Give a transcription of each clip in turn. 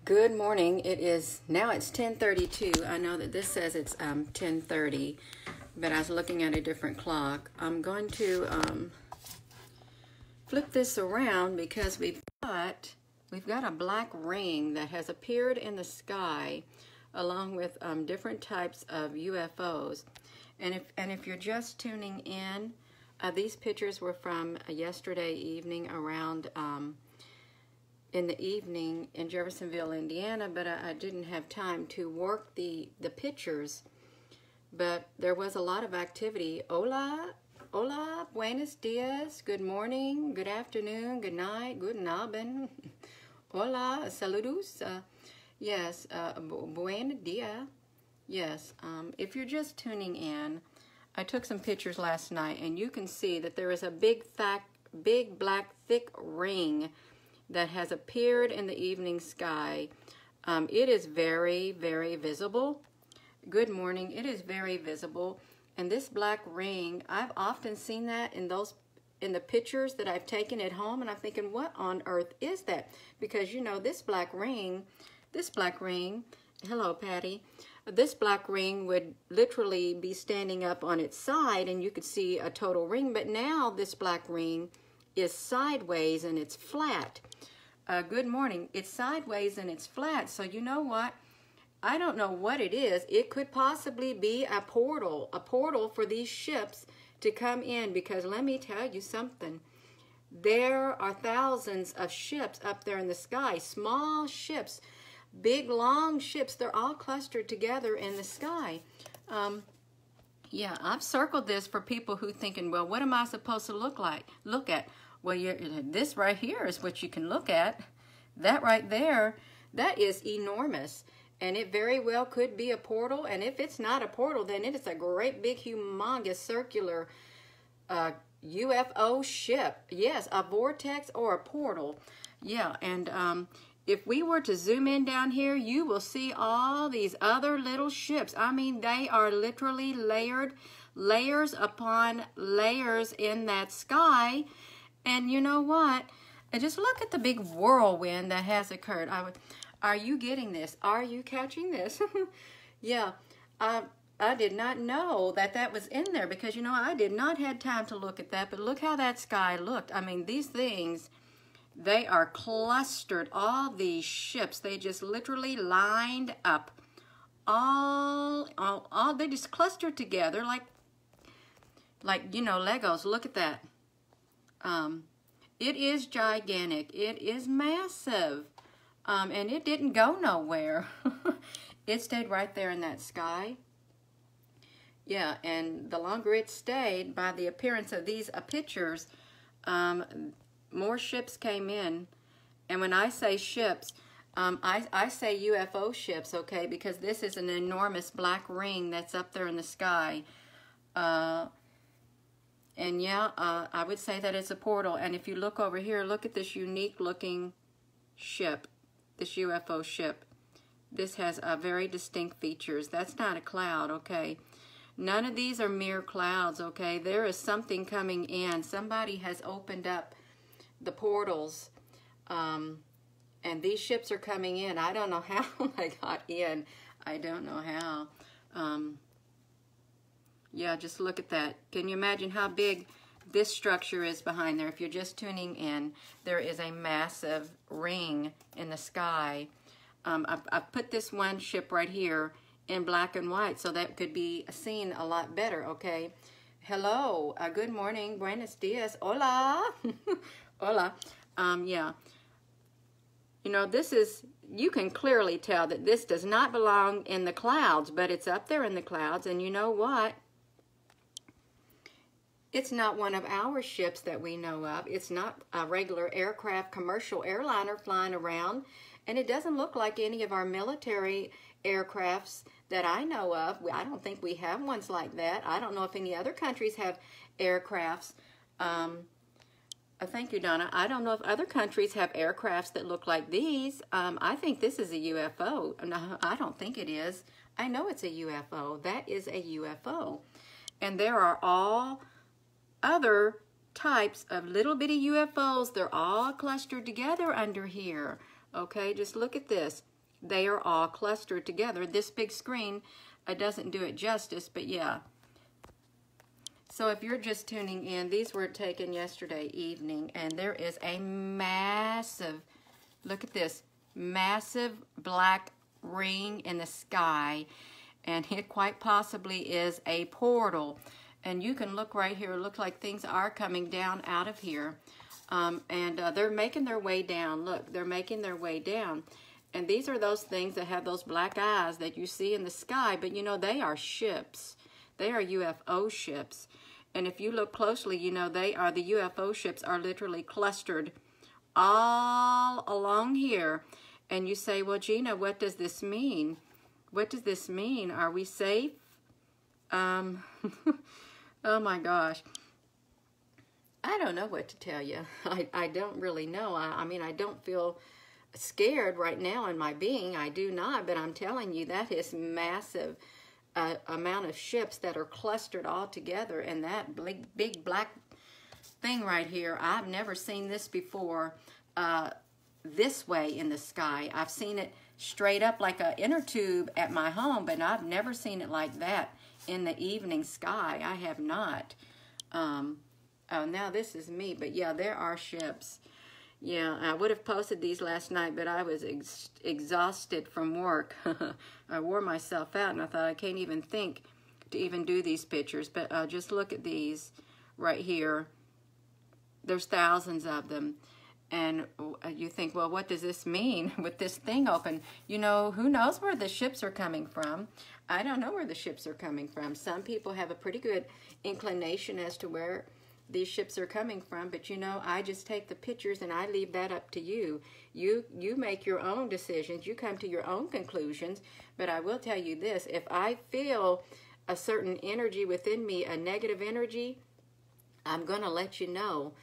Good morning. It's 10:32. I know that this says it's 10:30, but I was looking at a different clock. I'm going to flip this around because we've got a black ring that has appeared in the sky along with different types of UFOs. And if you're just tuning in, these pictures were from yesterday evening around in the evening in Jeffersonville, Indiana, but I didn't have time to work the pictures. But there was a lot of activity. Hola, hola, buenos dias, good morning, good afternoon, good night, guten Abend. Hola, saludos. Yes, buen dia. Yes, if you're just tuning in, I took some pictures last night, and you can see that there is a big black thick ring that has appeared in the evening sky. It is very, very visible. Good morning. It is very visible. And this black ring, I've often seen that in the pictures that I've taken at home, and I'm thinking, what on earth is that? Because you know, this black ring, hello Patty, this black ring would literally be standing up on its side and you could see a total ring, but now this black ring is sideways and it's flat. Good morning. It's sideways and it's flat. So you know what? I don't know what it is. It could possibly be a portal for these ships to come in, because let me tell you something. There are thousands of ships up there in the sky, small ships, big long ships. They're all clustered together in the sky. Yeah, I've circled this for people who thinking, well, what am I supposed to look at? Well, this right here is what you can look at. That right there, that is enormous. And it very well could be a portal. And if it's not a portal, then it is a great big humongous circular UFO ship. Yes, a vortex or a portal. Yeah, and if we were to zoom in down here, you will see all these other little ships. I mean, they are literally layers upon layers in that sky. And you know what? Just look at the big whirlwind that has occurred. Are you getting this? Are you catching this? Yeah, I did not know that was in there, because, you know, I did not have time to look at that. But look how that sky looked. I mean, these things, they are clustered. All these ships, they just literally lined up. All they just clustered together like you know, Legos. Look at that. It is gigantic. It is massive. And it didn't go nowhere. It stayed right there in that sky. Yeah, and the longer it stayed, by the appearance of these pictures, more ships came in. And when I say ships, I say UFO ships, okay, because this is an enormous black ring that's up there in the sky. And yeah, I would say that it's a portal. And if you look over here, look at this unique looking ship, this UFO ship. This has very distinct features. That's not a cloud, okay? None of these are mere clouds, okay? There is something coming in. Somebody has opened up the portals, and these ships are coming in. I don't know how they got in. I don't know how. Yeah, just look at that. Can you imagine how big this structure is behind there? If you're just tuning in, there is a massive ring in the sky. I've put this one ship right here in black and white so that could be seen a lot better, okay? Hello, good morning, buenos dias, hola, hola. Yeah, you know, you can clearly tell that this does not belong in the clouds, but it's up there in the clouds, and you know what? It's not one of our ships that we know of. It's not a regular aircraft, commercial airliner flying around. And it doesn't look like any of our military aircrafts that I know of. I don't think we have ones like that. I don't know if any other countries have aircrafts. Thank you, Donna. I don't know if other countries have aircrafts that look like these. I think this is a UFO. No, I don't think it is. I know it's a UFO. That is a UFO. And there are all other types of little bitty UFOs. They're all clustered together under here. Okay, just look at this. They are all clustered together. This big screen doesn't do it justice, but yeah. So if you're just tuning in, these were taken yesterday evening, and there is a massive, look at this, massive black ring in the sky, and it quite possibly is a portal. And you can look right here, it looks like things are coming down out of here. They're making their way down. Look, they're making their way down. And these are those things that have those black eyes that you see in the sky, but you know, they are ships. They are UFO ships. And if you look closely, you know, the UFO ships are literally clustered all along here. And you say, well, Gina, what does this mean? What does this mean? Are we safe? Oh my gosh. I don't know what to tell you. I don't really know. I mean, I don't feel scared right now in my being. I do not, but I'm telling you, that is massive amount of ships that are clustered all together, and that big black thing right here, I've never seen this before this way in the sky. I've seen it straight up like an inner tube at my home, but I've never seen it like that in the evening sky. I have not. Oh, now this is me, but yeah, there are ships. Yeah, I would have posted these last night, but I was exhausted from work. I wore myself out, and I thought I can't even think to even do these pictures. But just look at these right here. There's thousands of them. And you think, well, what does this mean with this thing open? You know, who knows where the ships are coming from? I don't know where the ships are coming from. Some people have a pretty good inclination as to where these ships are coming from, but you know, I just take the pictures and I leave that up to you. You make your own decisions. You come to your own conclusions. But I will tell you this, if I feel a certain energy within me, a negative energy, I'm going to let you know.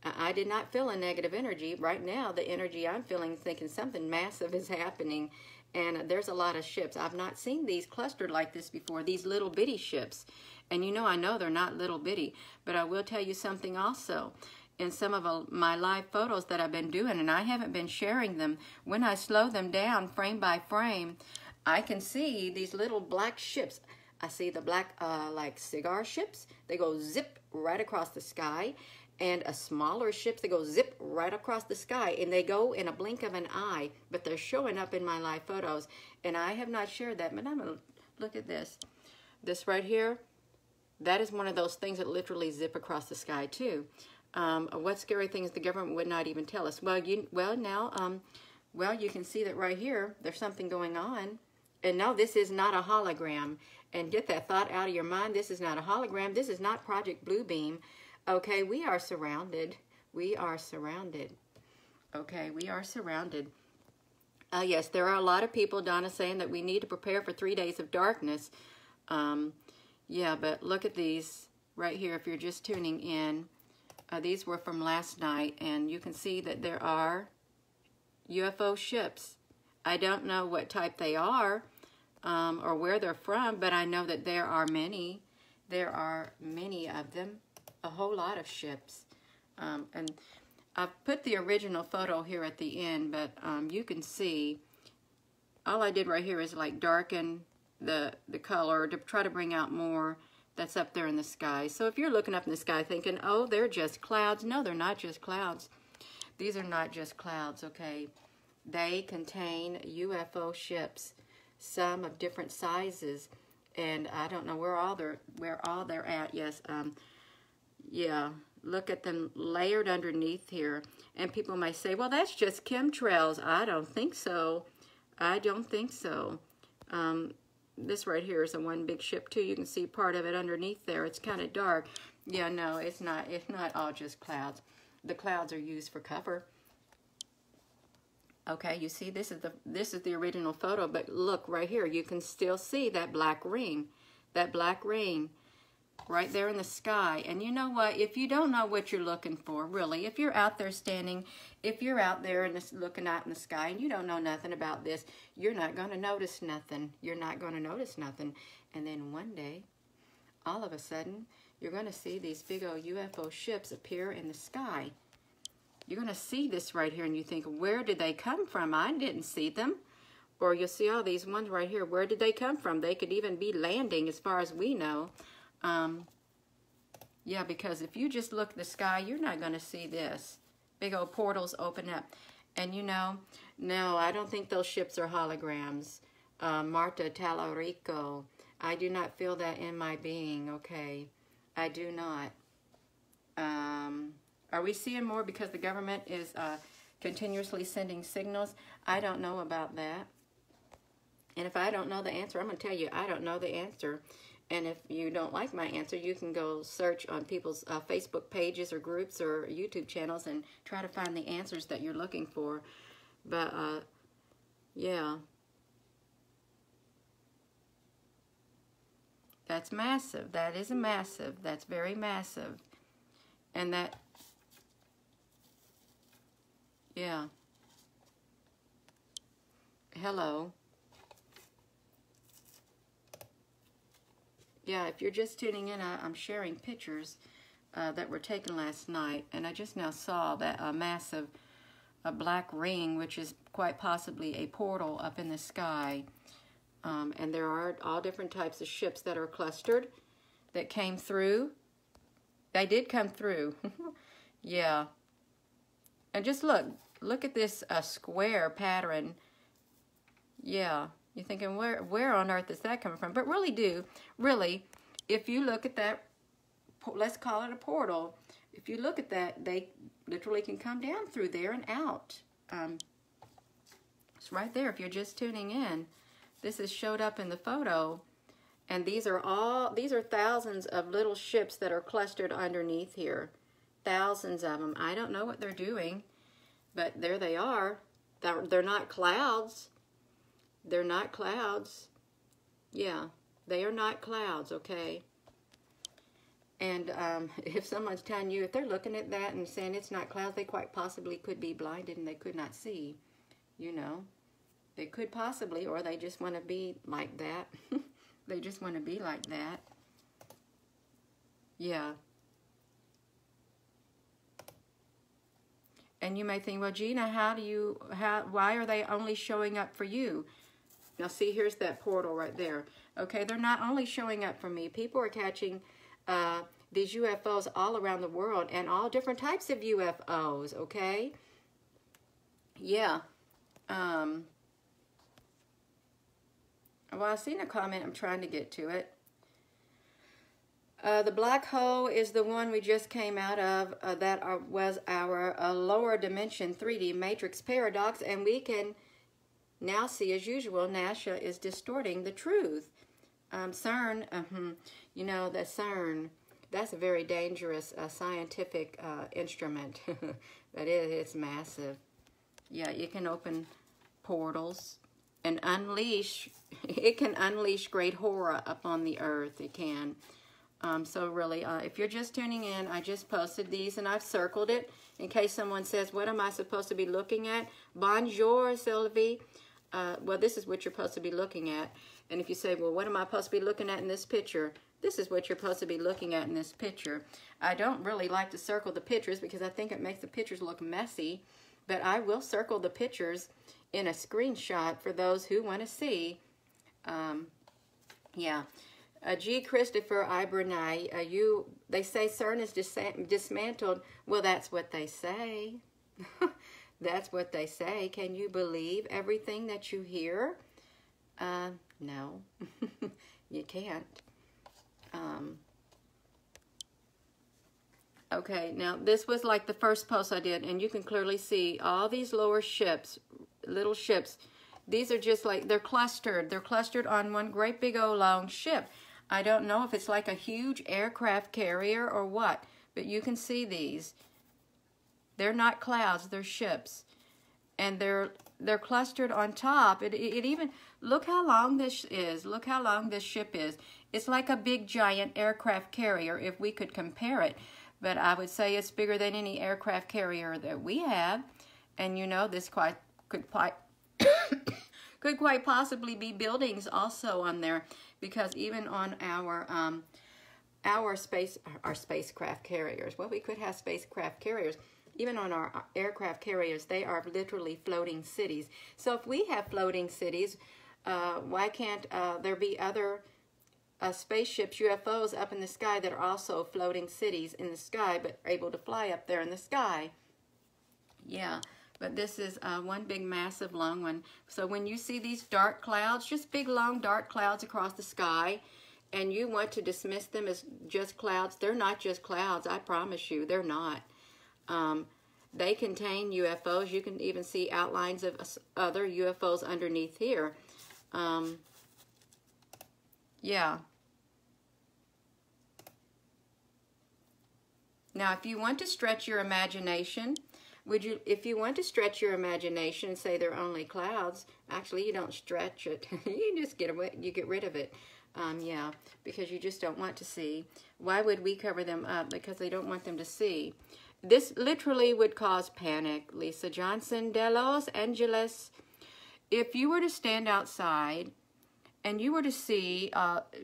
I did not feel a negative energy. Right now, the energy I'm feeling is thinking something massive is happening. And there's a lot of ships. I've not seen these clustered like this before, these little bitty ships. And you know, I know they're not little bitty, but I will tell you something also. In some of my live photos that I've been doing, and I haven't been sharing them, when I slow them down frame by frame, I can see these little black ships. I see the black, like cigar ships. They go zip right across the sky. And a smaller ships, they go zip right across the sky. And they go in a blink of an eye, but they're showing up in my live photos. And I have not shared that, but I'm going to look at this. This right here. That is one of those things that literally zip across the sky too. What scary things the government would not even tell us? Well, you can see that right here. There's something going on, and no, this is not a hologram. And get that thought out of your mind. This is not a hologram. This is not Project Bluebeam. Okay, we are surrounded. We are surrounded. Okay, we are surrounded. Yes, there are a lot of people, Donna, saying that we need to prepare for 3 days of darkness. Yeah, but look at these right here if you're just tuning in. These were from last night, and you can see that there are UFO ships. I don't know what type they are or where they're from, but I know that there are many. There are many of them, a whole lot of ships. And I've put the original photo here at the end, but you can see, all I did right here is like darken the color to try to bring out more that's up there in the sky. So if you're looking up in the sky thinking, oh, they're just clouds. No, they're not just clouds. These are not just clouds, okay? They contain UFO ships, some of different sizes, and I don't know where all they're at. Yes, yeah, look at them layered underneath here. And people may say, well, that's just chemtrails. I don't think so. I don't think so. This right here is a one big ship too. You can see part of it underneath there. It's kind of dark. Yeah, no, it's not all just clouds. The clouds are used for cover. Okay, you see this is the original photo, but look right here. You can still see that black ring. That black ring right there in the sky. And you know what? If you don't know what you're looking for, really, if you're out there standing, if you're out there and looking out in the sky and you don't know nothing about this, you're not going to notice nothing. You're not going to notice nothing. And then one day, all of a sudden, you're going to see these big old UFO ships appear in the sky. You're going to see this right here and you think, where did they come from? I didn't see them. Or you'll see all these ones right here. Where did they come from? They could even be landing as far as we know. Yeah, because if you just look at the sky, you're not going to see this. Big old portals open up. And you know, no, I don't think those ships are holograms. Marta Talarico, I do not feel that in my being, okay? I do not. Are we seeing more because the government is continuously sending signals? I don't know about that. And if I don't know the answer, I'm going to tell you, I don't know the answer. And if you don't like my answer, you can go search on people's Facebook pages or groups or YouTube channels and try to find the answers that you're looking for. But, yeah. That's massive. That is a massive. That's very massive. And that, yeah. Hello. Yeah, if you're just tuning in, I'm sharing pictures that were taken last night, and I just now saw that massive black ring, which is quite possibly a portal up in the sky. And there are all different types of ships that are clustered that came through. They did come through. Yeah. And just look at this square pattern. Yeah. You're thinking, where on earth is that coming from? But really, if you look at that, let's call it a portal. If you look at that, they literally can come down through there and out. It's right there if you're just tuning in. This is showed up in the photo. And these are thousands of little ships that are clustered underneath here. Thousands of them. I don't know what they're doing, but there they are. They're not clouds. They're not clouds. Yeah, they are not clouds, okay? And if someone's telling you, if they're looking at that and saying it's not clouds, they quite possibly could be blinded and they could not see, you know. They could possibly, or they just want to be like that. They just want to be like that. Yeah. And you may think, well, Gina, why are they only showing up for you? Now, see, here's that portal right there. Okay, they're not only showing up for me. People are catching these UFOs all around the world and all different types of UFOs, okay? Yeah. Well, I've seen a comment. I'm trying to get to it. The black hole is the one we just came out of. Was our lower dimension 3D matrix paradox, and we can now see, as usual, NASA is distorting the truth. CERN, you know, the CERN, that's a very dangerous scientific instrument. That it's massive. Yeah, it can open portals and it can unleash great horror upon the earth. It can. So really, if you're just tuning in, I just posted these and I've circled it in case someone says, what am I supposed to be looking at? Bonjour, Sylvie. Well, this is what you're supposed to be looking at. And if you say, well, what am I supposed to be looking at in this picture? This is what you're supposed to be looking at in this picture. I don't really like to circle the pictures because I think it makes the pictures look messy. But I will circle the pictures in a screenshot for those who want to see. Yeah. G. Christopher Ibernay, they say CERN is dismantled. Well, that's what they say. That's what they say. Can you believe everything that you hear? No, you can't. Okay, now this was like the first post I did, and you can clearly see all these lower ships, little ships. These are just like, they're clustered. They're clustered on one great big old long ship. I don't know if it's like a huge aircraft carrier or what, but you can see these. They're not clouds, they're ships. And they're clustered on top. It even, look how long this is. Look how long this ship is. It's like a big giant aircraft carrier if we could compare it. But I would say it's bigger than any aircraft carrier that we have. And you know, this could quite possibly be buildings also on there, because even on our spacecraft carriers, well, we could have spacecraft carriers. even on our aircraft carriers, they are literally floating cities. So if we have floating cities, why can't there be other spaceships, UFOs up in the sky that are also floating cities in the sky, but able to fly up there in the sky? Yeah, but this is one big, massive, long one. So when you see these dark clouds, just big, long, dark clouds across the sky, and you want to dismiss them as just clouds, they're not just clouds, I promise you, they're not. They contain UFOs. You can even see outlines of other UFOs underneath here. Yeah. Now, if you want to stretch your imagination, if you want to stretch your imagination and say they're only clouds, actually you don't stretch it. You just get rid of it. Yeah, because you just don't want to see. Why would we cover them up? Because they don't want them to see. This literally would cause panic. Lisa Johnson, de Los Angeles. If you were to stand outside and you were to see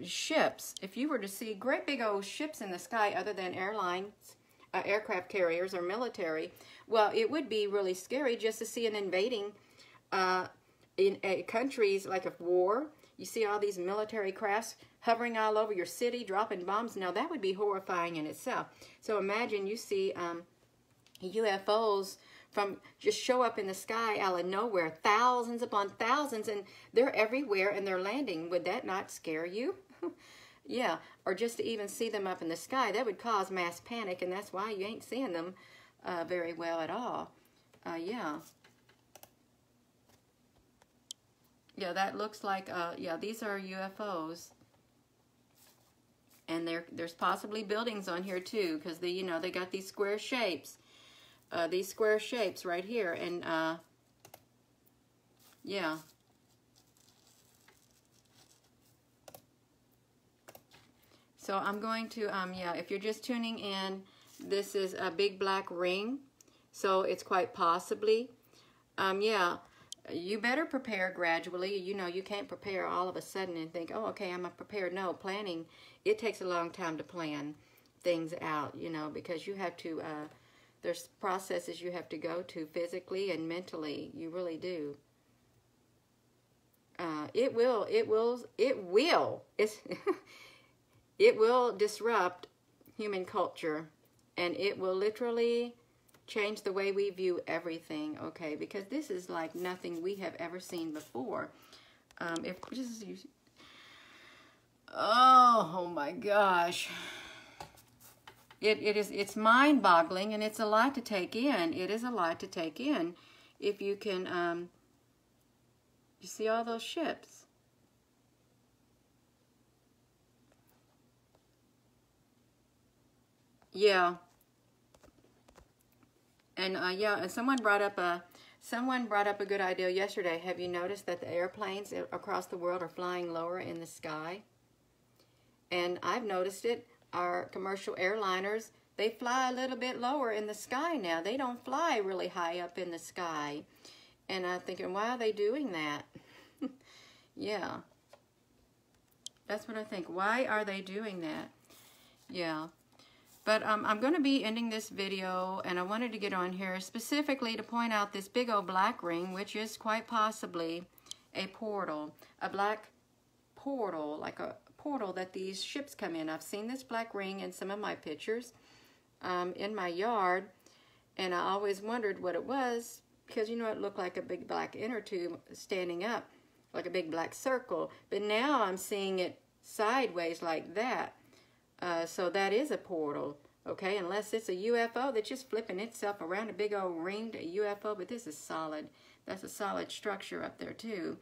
ships, if you were to see great big old ships in the sky other than airlines, aircraft carriers or military, well, it would be really scary just to see an invading in countries like a war. You see all these military crafts hovering all over your city, dropping bombs. Now, that would be horrifying in itself. So imagine you see UFOs just show up in the sky out of nowhere, thousands upon thousands, and they're everywhere and they're landing. Would that not scare you? Yeah, or just to even see them up in the sky, that would cause mass panic, and that's why you ain't seeing them very well at all. Yeah. Yeah, that looks like, yeah, these are UFOs. And there's possibly buildings on here too, because they got these square shapes. These square shapes right here. And, yeah. So I'm going to, yeah, if you're just tuning in, this is a big black ring. So it's quite possibly, yeah. You better prepare gradually. You know, you can't prepare all of a sudden and think, oh, okay, I'm prepared. No, planning, it takes a long time to plan things out, you know, because you have to, there's processes you have to go to physically and mentally. You really do. It will disrupt human culture, and it will literally change the way we view everything, okay? Because this is like nothing we have ever seen before. Oh my gosh. It's mind-boggling, and it's a lot to take in. It is a lot to take in. If you can, you see all those ships. Yeah. And yeah, and someone brought up a good idea yesterday. Have you noticed that the airplanes across the world are flying lower in the sky? And I've noticed it. Our commercial airliners, they fly a little bit lower in the sky now. They don't fly really high up in the sky. And I'm thinking, why are they doing that? Yeah. That's what I think. Why are they doing that? Yeah. But I'm going to be ending this video, and I wanted to get on here specifically to point out this big old black ring, which is quite possibly a portal, a black portal, like a portal that these ships come in. I've seen this black ring in some of my pictures in my yard, and I always wondered what it was, because, you know, it looked like a big black inner tube standing up, like a big black circle. But now I'm seeing it sideways like that. So that is a portal, okay, unless it's a UFO that's just flipping itself around, a big old ringed UFO, but this is solid. That's a solid structure up there, too.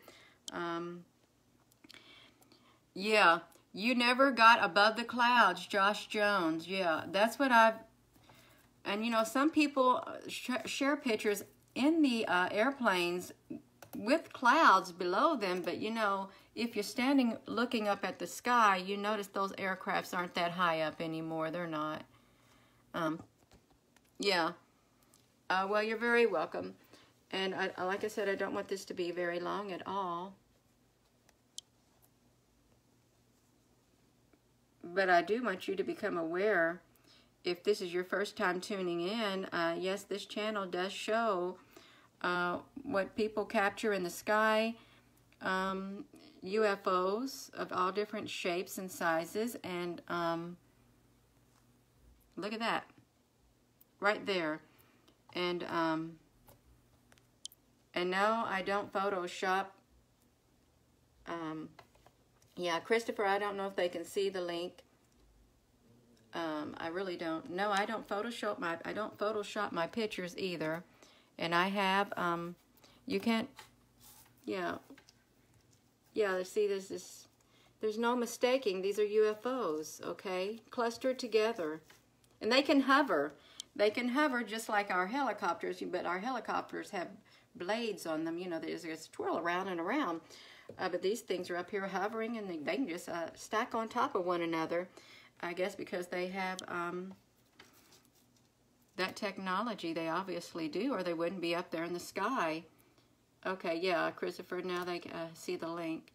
Yeah, you never got above the clouds, Josh Jones. Yeah, that's what and, you know, some people share pictures in the airplanes with clouds below them, but, you know, if you're standing looking up at the sky, you notice those aircrafts aren't that high up anymore. They're not. Yeah. Well, you're very welcome. And like I said, I don't want this to be very long at all. But I do want you to become aware if this is your first time tuning in, yes, this channel does show what people capture in the sky, UFOs of all different shapes and sizes, and look at that, right there. And no, I don't Photoshop. Yeah, Christopher, I don't know if they can see the link. I really don't. No, I don't Photoshop my pictures either. And I have, you can't, yeah, see, there's no mistaking. These are UFOs, okay, clustered together. And they can hover. They can hover just like our helicopters, but our helicopters have blades on them, you know, they just twirl around and around. But these things are up here hovering, and they can just stack on top of one another, I guess because they have that technology. They obviously do, or they wouldn't be up there in the sky. Okay, yeah, Christopher, now they see the link.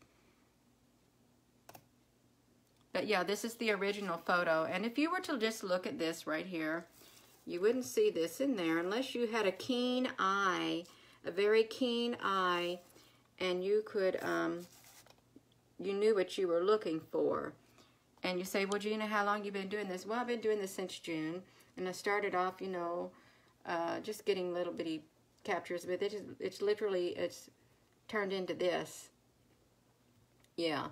But yeah, this is the original photo. And if you were to just look at this right here, you wouldn't see this in there unless you had a keen eye, a very keen eye, and you could, you knew what you were looking for. And you say, well, Gina, how long you been doing this? Well, I've been doing this since June. And I started off, you know, just getting little bitty captures, but it's literally, it's turned into this. Yeah.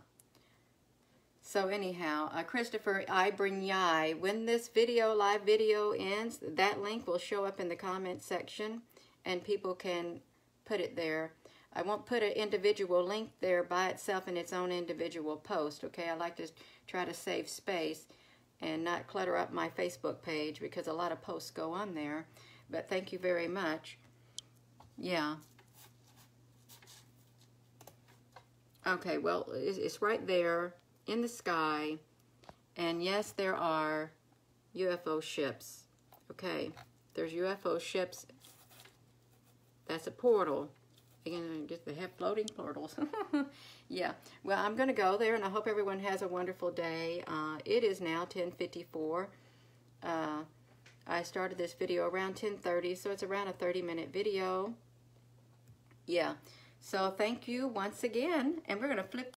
So anyhow, Christopher Ibrignai, when this live video ends, that link will show up in the comment section, and people can put it there. I won't put an individual link there by itself in its own individual post, okay? I like to try to save space and not clutter up my Facebook page because a lot of posts go on there. But thank you very much. Yeah. Okay, well, it's right there in the sky. And yes, there are UFO ships. Okay, there's UFO ships. That's a portal. Again, just they have floating portals. Yeah. Well, I'm going to go there, and I hope everyone has a wonderful day. It is now 10:54. I started this video around 10:30, so it's around a 30-minute video. Yeah. So thank you once again, and we're going to flip